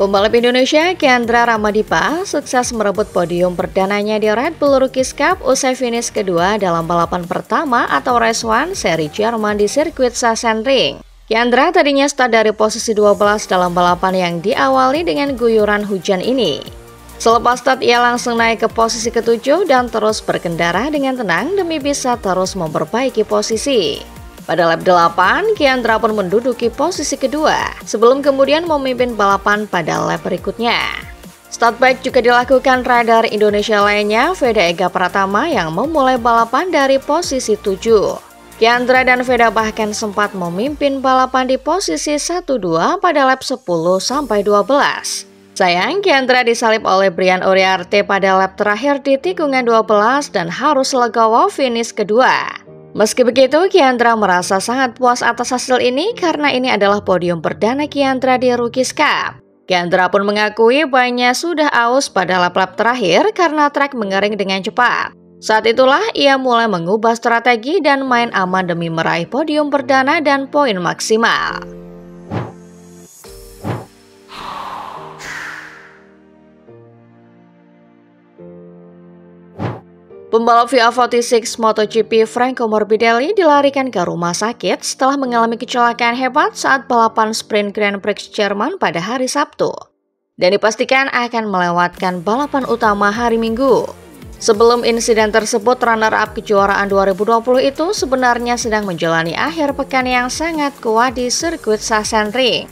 Pembalap Indonesia Kiandra Ramadipa sukses merebut podium perdananya di Red Bull Rookies Cup usai finish kedua dalam balapan pertama atau Race 1 seri Jerman di sirkuit Sachsenring. Kiandra tadinya start dari posisi 12 dalam balapan yang diawali dengan guyuran hujan ini. Selepas start ia langsung naik ke posisi ke-7 dan terus berkendara dengan tenang demi bisa terus memperbaiki posisi. Pada lap 8, Kiandra pun menduduki posisi kedua, sebelum kemudian memimpin balapan pada lap berikutnya. Start bike juga dilakukan rider Indonesia lainnya, Veda Ega Pratama yang memulai balapan dari posisi 7. Kiandra dan Veda bahkan sempat memimpin balapan di posisi 1-2 pada lap 10-12. Sayang, Kiandra disalip oleh Brian Uriarte pada lap terakhir di tikungan 12 dan harus legowo finish kedua. Meski begitu, Kiandra merasa sangat puas atas hasil ini karena ini adalah podium perdana Kiandra di Rookies Cup. Kiandra pun mengakui banyak sudah aus pada lap-lap terakhir karena trek mengering dengan cepat. Saat itulah ia mulai mengubah strategi dan main aman demi meraih podium perdana dan poin maksimal. Pembalap VR46 MotoGP Franco Morbidelli dilarikan ke rumah sakit setelah mengalami kecelakaan hebat saat balapan sprint Grand Prix Jerman pada hari Sabtu, dan dipastikan akan melewatkan balapan utama hari Minggu. Sebelum insiden tersebut, runner-up kejuaraan 2020 itu sebenarnya sedang menjalani akhir pekan yang sangat kuat di sirkuit Sachsenring.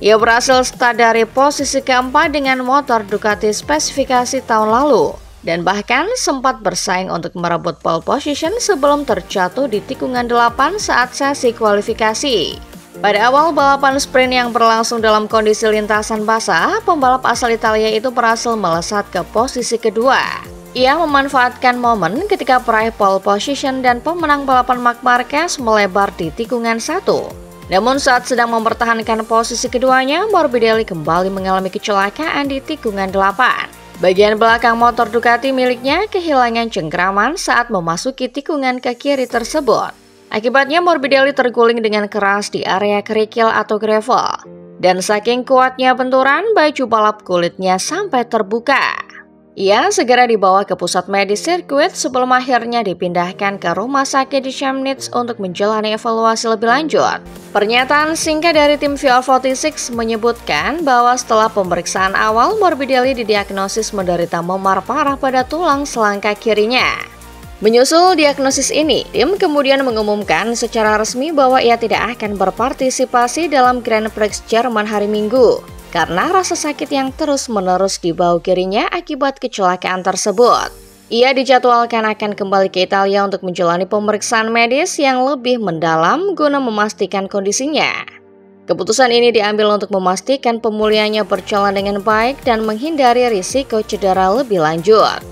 Ia berhasil start dari posisi keempat dengan motor Ducati spesifikasi tahun lalu, dan bahkan sempat bersaing untuk merebut pole position sebelum terjatuh di tikungan 8 saat sesi kualifikasi. Pada awal balapan sprint yang berlangsung dalam kondisi lintasan basah, pembalap asal Italia itu berhasil melesat ke posisi kedua. Ia memanfaatkan momen ketika peraih pole position dan pemenang balapan Marc Marquez melebar di tikungan 1. Namun saat sedang mempertahankan posisi keduanya, Morbidelli kembali mengalami kecelakaan di tikungan 8. Bagian belakang motor Ducati miliknya kehilangan cengkraman saat memasuki tikungan ke kiri tersebut. Akibatnya Morbidelli terguling dengan keras di area kerikil atau gravel. Dan saking kuatnya benturan, baju balap kulitnya sampai terbuka. Ia segera dibawa ke pusat medis sirkuit sebelum akhirnya dipindahkan ke rumah sakit di Chemnitz untuk menjalani evaluasi lebih lanjut. Pernyataan singkat dari tim VR46 menyebutkan bahwa setelah pemeriksaan awal, Morbidelli didiagnosis menderita memar parah pada tulang selangkah kirinya. Menyusul diagnosis ini, tim kemudian mengumumkan secara resmi bahwa ia tidak akan berpartisipasi dalam Grand Prix Jerman hari Minggu karena rasa sakit yang terus-menerus di bahu kirinya akibat kecelakaan tersebut. Ia dijadwalkan akan kembali ke Italia untuk menjalani pemeriksaan medis yang lebih mendalam guna memastikan kondisinya. Keputusan ini diambil untuk memastikan pemulihannya berjalan dengan baik dan menghindari risiko cedera lebih lanjut.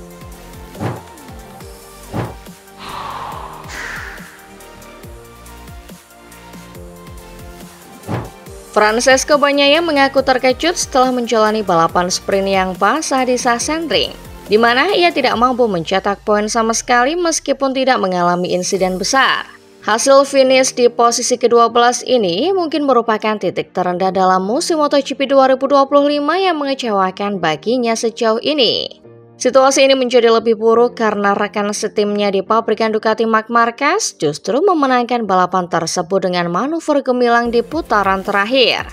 Francesco Bagnaia mengaku terkejut setelah menjalani balapan sprint yang basah di Sachsenring, di mana ia tidak mampu mencetak poin sama sekali meskipun tidak mengalami insiden besar. Hasil finish di posisi ke-12 ini mungkin merupakan titik terendah dalam musim MotoGP 2025 yang mengecewakan baginya sejauh ini. Situasi ini menjadi lebih buruk karena rekan setimnya di pabrikan Ducati Marc Marquez justru memenangkan balapan tersebut dengan manuver gemilang di putaran terakhir.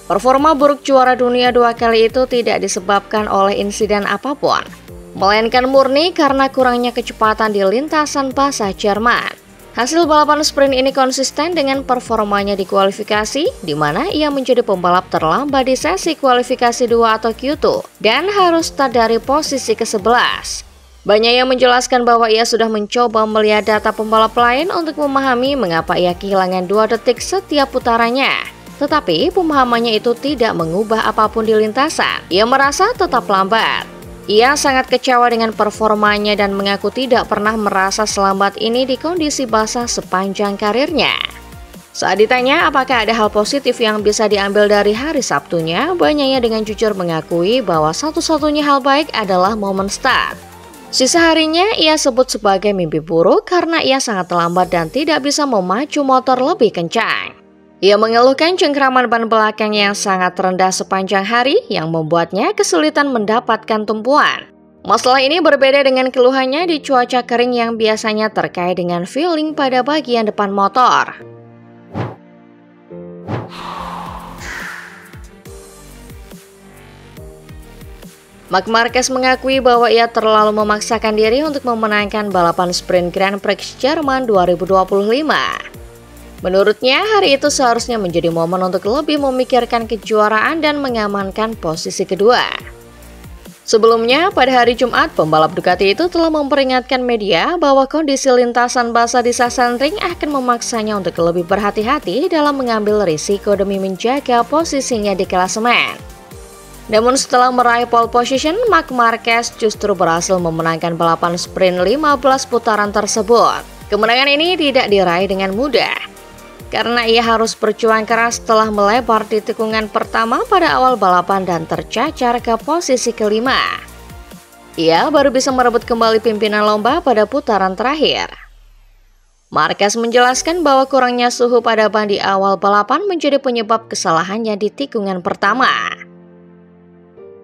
Performa buruk juara dunia 2 kali itu tidak disebabkan oleh insiden apapun, melainkan murni karena kurangnya kecepatan di lintasan basah Jerman. Hasil balapan sprint ini konsisten dengan performanya di kualifikasi, di mana ia menjadi pembalap terlambat di sesi kualifikasi 2 atau Q2 dan harus start dari posisi ke-11. Bagnaia menjelaskan bahwa ia sudah mencoba melihat data pembalap lain untuk memahami mengapa ia kehilangan 2 detik setiap putarannya. Tetapi pemahamannya itu tidak mengubah apapun di lintasan. Ia merasa tetap lambat. Ia sangat kecewa dengan performanya dan mengaku tidak pernah merasa selambat ini di kondisi basah sepanjang karirnya. Saat ditanya apakah ada hal positif yang bisa diambil dari hari Sabtunya, Bagnaia dengan jujur mengakui bahwa satu-satunya hal baik adalah momen start. Sisa harinya ia sebut sebagai mimpi buruk karena ia sangat lambat dan tidak bisa memacu motor lebih kencang. Ia mengeluhkan cengkraman ban belakang yang sangat rendah sepanjang hari yang membuatnya kesulitan mendapatkan tumpuan. Masalah ini berbeda dengan keluhannya di cuaca kering yang biasanya terkait dengan feeling pada bagian depan motor. Marc Marquez mengakui bahwa ia terlalu memaksakan diri untuk memenangkan balapan sprint Grand Prix Jerman 2025. Menurutnya, hari itu seharusnya menjadi momen untuk lebih memikirkan kejuaraan dan mengamankan posisi kedua. Sebelumnya, pada hari Jumat, pembalap Ducati itu telah memperingatkan media bahwa kondisi lintasan basah di Sachsenring akan memaksanya untuk lebih berhati-hati dalam mengambil risiko demi menjaga posisinya di klasemen. Namun setelah meraih pole position, Marc Marquez justru berhasil memenangkan balapan sprint 15 putaran tersebut. Kemenangan ini tidak diraih dengan mudah, karena ia harus berjuang keras setelah melebar di tikungan pertama pada awal balapan dan tercacar ke posisi kelima. Ia baru bisa merebut kembali pimpinan lomba pada putaran terakhir. Marquez menjelaskan bahwa kurangnya suhu pada ban di awal balapan menjadi penyebab kesalahannya di tikungan pertama.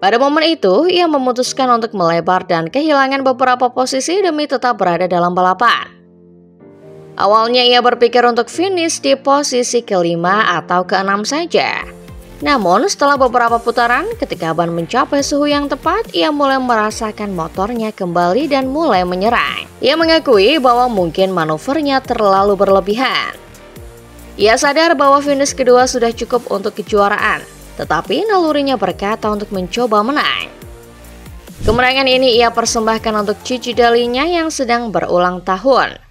Pada momen itu, ia memutuskan untuk melebar dan kehilangan beberapa posisi demi tetap berada dalam balapan. Awalnya ia berpikir untuk finish di posisi kelima atau keenam saja. Namun setelah beberapa putaran, ketika ban mencapai suhu yang tepat, ia mulai merasakan motornya kembali dan mulai menyerang. Ia mengakui bahwa mungkin manuvernya terlalu berlebihan. Ia sadar bahwa finish kedua sudah cukup untuk kejuaraan, tetapi nalurinya berkata untuk mencoba menang. Kemenangan ini ia persembahkan untuk cici dalinya yang sedang berulang tahun.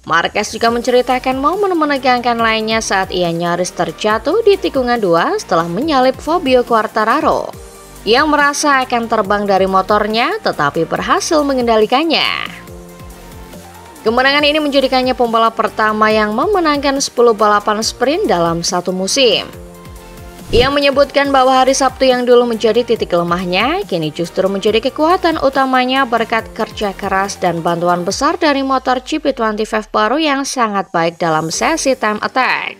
Marquez juga menceritakan momen menegangkan lainnya saat ia nyaris terjatuh di tikungan 2 setelah menyalip Fabio Quartararo yang merasa akan terbang dari motornya tetapi berhasil mengendalikannya. Kemenangan ini menjadikannya pembalap pertama yang memenangkan 10 balapan sprint dalam satu musim. Ia menyebutkan bahwa hari Sabtu yang dulu menjadi titik lemahnya, kini justru menjadi kekuatan utamanya berkat kerja keras dan bantuan besar dari motor GP25 baru yang sangat baik dalam sesi time attack.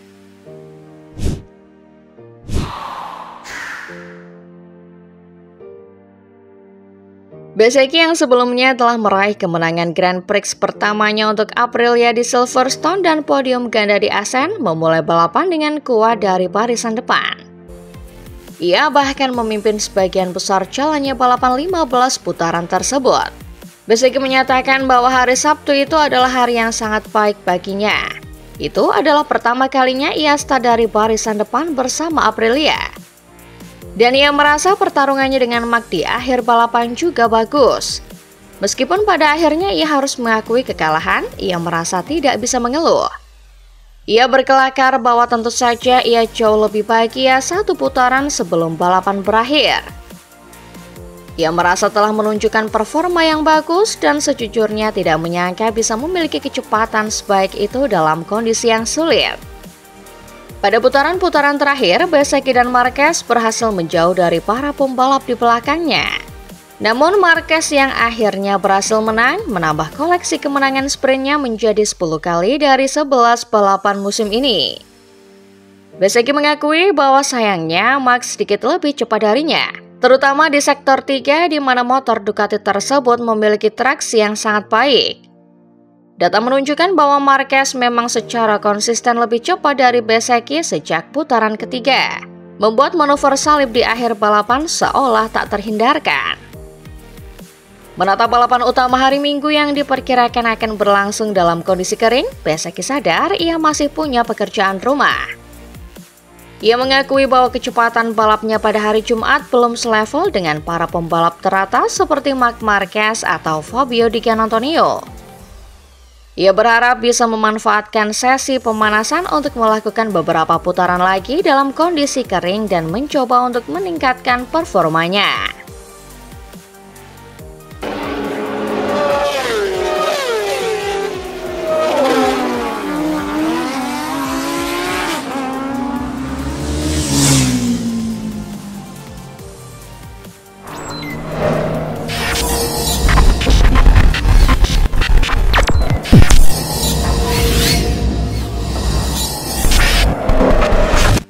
Bezzecchi yang sebelumnya telah meraih kemenangan Grand Prix pertamanya untuk Aprilia di Silverstone dan podium ganda di Assen, memulai balapan dengan kuat dari barisan depan. Ia bahkan memimpin sebagian besar jalannya balapan 15 putaran tersebut. Bezzecchi menyatakan bahwa hari Sabtu itu adalah hari yang sangat baik baginya. Itu adalah pertama kalinya ia start dari barisan depan bersama Aprilia. Dan ia merasa pertarungannya dengan Marc di akhir balapan juga bagus. Meskipun pada akhirnya ia harus mengakui kekalahan, ia merasa tidak bisa mengeluh. Ia berkelakar bahwa tentu saja ia jauh lebih bahagia satu putaran sebelum balapan berakhir. Ia merasa telah menunjukkan performa yang bagus dan sejujurnya tidak menyangka bisa memiliki kecepatan sebaik itu dalam kondisi yang sulit. Pada putaran-putaran terakhir, Bezzecchi dan Marquez berhasil menjauh dari para pembalap di belakangnya. Namun Marquez yang akhirnya berhasil menang, menambah koleksi kemenangan sprintnya menjadi 10 kali dari 11 balapan musim ini. Bezzecchi mengakui bahwa sayangnya Marc sedikit lebih cepat darinya, terutama di sektor 3 di mana motor Ducati tersebut memiliki traksi yang sangat baik. Data menunjukkan bahwa Marquez memang secara konsisten lebih cepat dari Bezzecchi sejak putaran ketiga, membuat manuver salib di akhir balapan seolah tak terhindarkan. Menatap balapan utama hari Minggu yang diperkirakan akan berlangsung dalam kondisi kering, Bezzecchi sadar ia masih punya pekerjaan rumah. Ia mengakui bahwa kecepatan balapnya pada hari Jumat belum selevel dengan para pembalap teratas seperti Marc Marquez atau Fabio Di Giannantonio. Ia berharap bisa memanfaatkan sesi pemanasan untuk melakukan beberapa putaran lagi dalam kondisi kering dan mencoba untuk meningkatkan performanya.